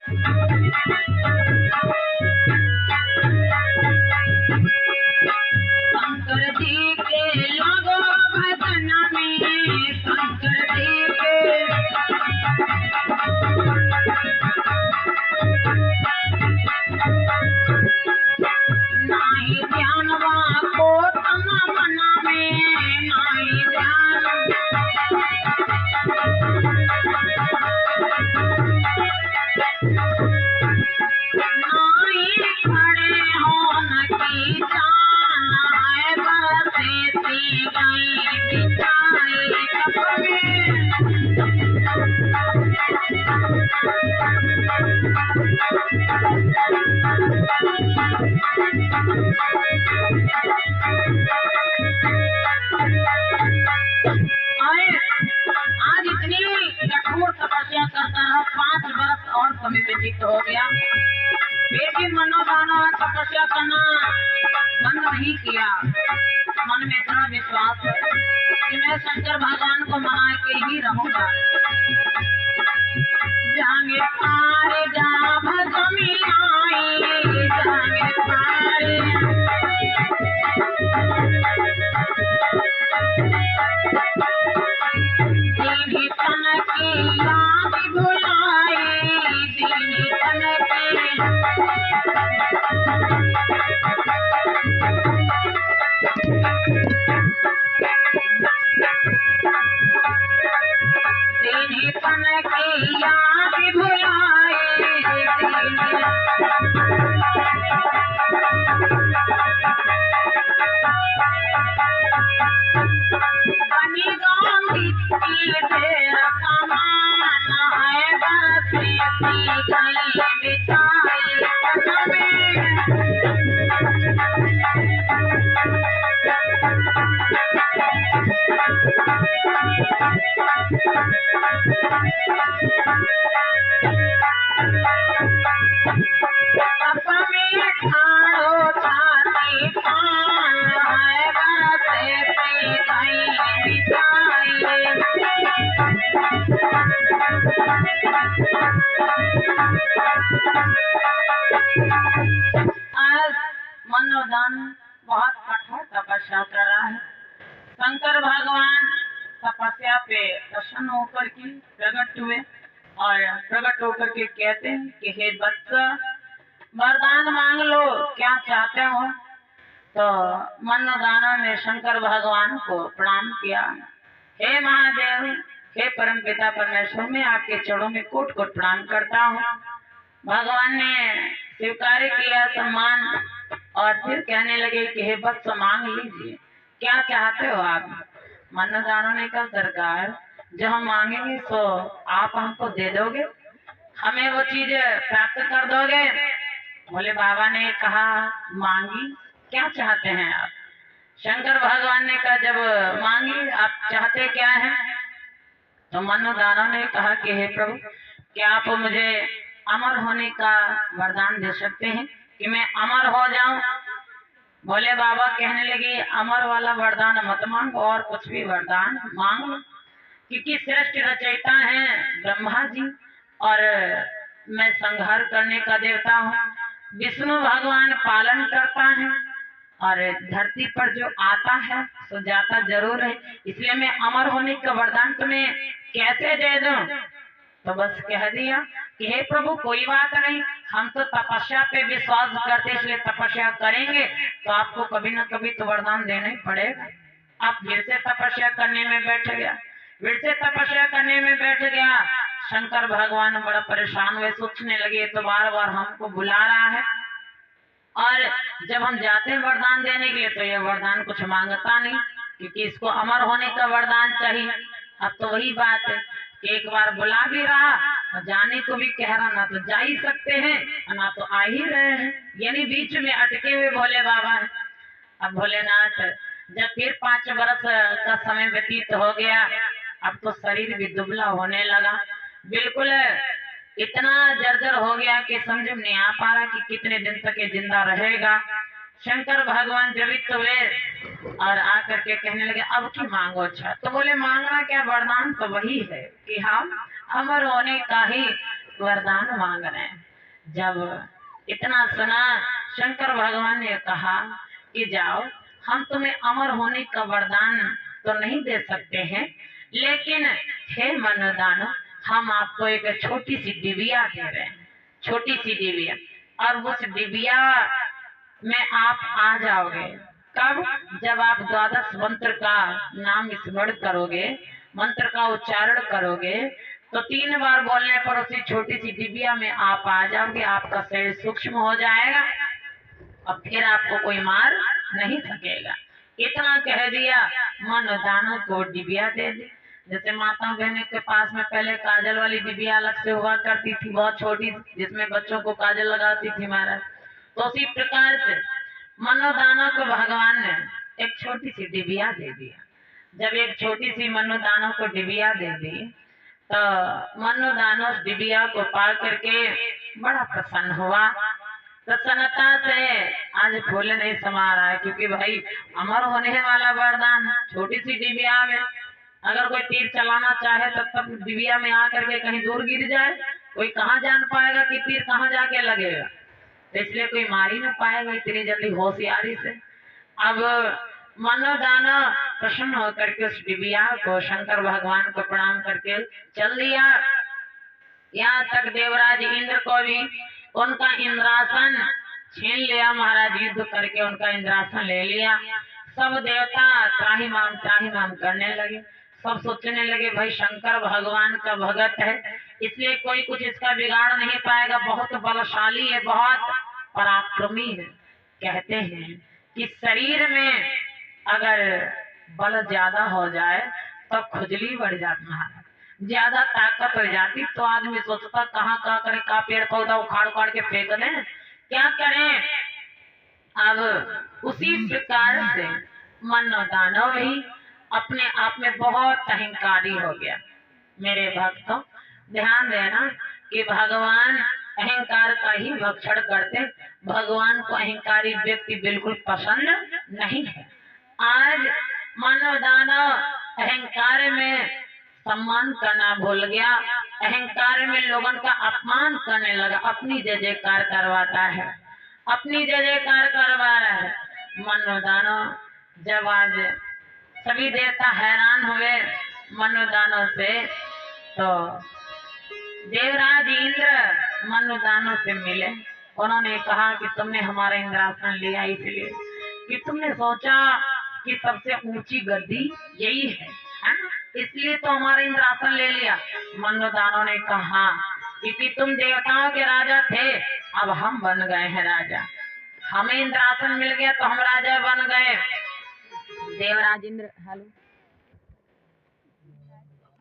शंकर जी के लगो भजन में, शंकर जी के नाही ध्यानवा को तन मन में, नाही ध्यान नाही खड़े होन की जान है, बरसे सी गई बिछाई आज इतनी कठोर तपस्या करता रहा, 5 वर्ष और समय व्यतीत हो गया, फिर भी मनोदाना तपस्या करना बंद नहीं किया। मन में इतना विश्वास है कि मैं शंकर भगवान को मना के ही रहूंगा। जागे पारे जा भजमी आई, जागे पारे दीनी तन की याद भुलाई, दीनी तन की दीनी तन की याद भुलाई, बनी गाँव मिट्टी ढेर सामान है, बरसी सी गई बिछाई तन में। तप में ठाड़ो छाती पान है, बरसे सी गई बिछाई। आज मनोदान बहुत कठोर तपस्या कर रहा है। शंकर भगवान तपस्या पे प्रसन्न होकर के प्रकट हुए और प्रकट होकर के कहते हैं कि हे वत्स, वरदान मांग लो, क्या चाहते हो। तो मनोदानव ने शंकर भगवान को प्रणाम किया। हे महादेव, हे परम पिता परमेश्वर, मैं आपके चरणों में कोट कोट प्रणाम करता हूँ। भगवान ने स्वीकार किया सम्मान और फिर कहने लगे कि हे वत्स, मांग लीजिए, क्या चाहते हो आप। मनोदानव ने कहा, सरकार, जो हम मांगेंगे सो आप हमको दे दोगे, हमें वो चीज प्राप्त कर दोगे। बोले बाबा ने कहा, मांगी, क्या चाहते हैं आप। शंकर भगवान ने कहा, जब मांगी, आप चाहते क्या है। तो मनोदानव ने कहा कि हे प्रभु, क्या आप मुझे अमर होने का वरदान दे सकते हैं कि मैं अमर हो जाऊं। बोले बाबा कहने लगे, अमर वाला वरदान मत मांगो, और कुछ भी वरदान मांग लो, क्योंकि श्रेष्ठ रचयिता हैं ब्रह्मा जी और मैं संहार करने का देवता हूँ। विष्णु भगवान पालन करता है और धरती पर जो आता है सो जाता जरूर है, इसलिए मैं अमर होने का वरदान तुम्हें कैसे दे दूं। तो बस कह दिया कि हे प्रभु, कोई बात नहीं, हम तो तपस्या पे विश्वास करते, इसलिए तपस्या करेंगे तो आपको कभी न कभी तो वरदान देना ही पड़ेगा। आप फिर से तपस्या करने में बैठ गया, फिर से तपस्या करने में बैठ गया। शंकर भगवान बड़ा परेशान हुए, सोचने लगे तो बार बार हमको बुला रहा है और जब हम जाते हैं वरदान देने के लिए तो ये वरदान कुछ मांगता नहीं, क्योंकि इसको अमर होने का वरदान चाहिए। अब तो वही बात है कि एक बार बुला भी रहा और जाने को भी कह रहा, ना तो जा ही सकते हैं ना तो आ ही रहे हैं, यानी बीच में अटके हुए भोले बाबा है। अब भोलेनाथ जब फिर 5 वर्ष का समय व्यतीत हो गया, अब तो शरीर भी दुबला होने लगा, बिल्कुल इतना जर्जर हो गया कि समझ में नहीं आ पा रहा कि कितने दिन तक ये जिंदा रहेगा। शंकर भगवान जीवित हुए और आकर के कहने लगे, अब की मांगो। अच्छा, तो बोले मांगना क्या, वरदान तो वही है कि हम अमर होने का ही वरदान मांग रहे हैं। जब इतना सुना, शंकर भगवान ने कहा कि जाओ, हम तुम्हें अमर होने का वरदान तो नहीं दे सकते हैं, लेकिन हे मनोदानो, हम आपको एक छोटी सी डिबिया दे रहे हैं, छोटी सी डिबिया। और उस डिबिया में आप आ जाओगे। कब? जब आप द्वादश मंत्र का नाम स्मरण करोगे, मंत्र का उच्चारण करोगे, तो 3 बार बोलने पर उसी छोटी सी डिबिया में आप आ जाओगे। आपका शरीर सूक्ष्म हो जाएगा और फिर आपको कोई मार नहीं सकेगा। इतना कह दिया, मनोदानों को डिबिया दे दी। जैसे माता बहनों के पास में पहले काजल वाली डिबिया अलग से हुआ करती थी, बहुत छोटी, जिसमें बच्चों को काजल लगाती थी महाराज। तो उसी प्रकार से मनोदानों को भगवान ने एक छोटी सी डिबिया दे दिया। जब एक छोटी सी मनोदानों को डिबिया दे दी, तो मनोदानों उस डिबिया को पा करके बड़ा प्रसन्न हुआ। प्रसन्नता से आज फूल नहीं समा रहा है, क्योंकि भाई अमर होने वाला वरदान छोटी सी डिबिया में, अगर कोई तीर चलाना चाहे तो तब डिबिया में आकर के कहीं दूर गिर जाए, कोई कहाँ जान पाएगा कि तीर कहाँ जाके लगेगा। तो इसलिए कोई मार ही ना पाएगा इतनी जल्दी होशियारी से। अब मनोदाना प्रसन्न होकर के उस डिबिया को शंकर भगवान को प्रणाम करके चल दिया। यहाँ तक देवराज इंद्र को भी उनका इंद्रासन छीन लिया महाराज, युद्ध करके उनका इंद्रासन ले लिया। सब देवता त्राहिमाम करने लगे। सब सोचने लगे भाई शंकर भगवान का भगत है, इसलिए कोई कुछ इसका बिगाड़ नहीं पाएगा, बहुत बलशाली है, बहुत पराक्रमी है। कहते हैं कि शरीर में अगर बल ज्यादा हो जाए तो खुजली बढ़ जाती है, ज्यादा ताकत हो जाती तो आदमी सोचता कहाँ करे, का पेड़ पौधा उखाड़ के फेंक दें, क्या करें। अब उसी प्रकार से मनोदानव भी अपने आप में बहुत अहंकारी हो गया। मेरे भक्तों ध्यान देना कि भगवान अहंकार का ही भक्षण करते, भगवान को अहंकारी व्यक्ति बिल्कुल पसंद नहीं है। आज मनोदानव अहंकार में सम्मान करना भूल गया, अहंकार में लोगों का अपमान करने लगा, अपनी जय जयकार करवाता है, अपनी जय जयकार करवा रहा है। मनोदानव जब आज सभी देवता हैरान हुए मनोदानव से, तो देवराज इंद्र मनोदानव से मिले। उन्होंने कहा कि तुमने हमारा इंद्रासन लिया इसलिए कि तुमने सोचा कि सबसे ऊंची गद्दी यही है, इसलिए तो हमारा इंद्रासन ले लिया। मनोदानव ने कहा क्योंकि तुम देवताओं के राजा थे, अब हम बन गए हैं राजा, हमें इंद्रासन मिल गया तो हम राजा बन गए। देवराज इंद्र हेलो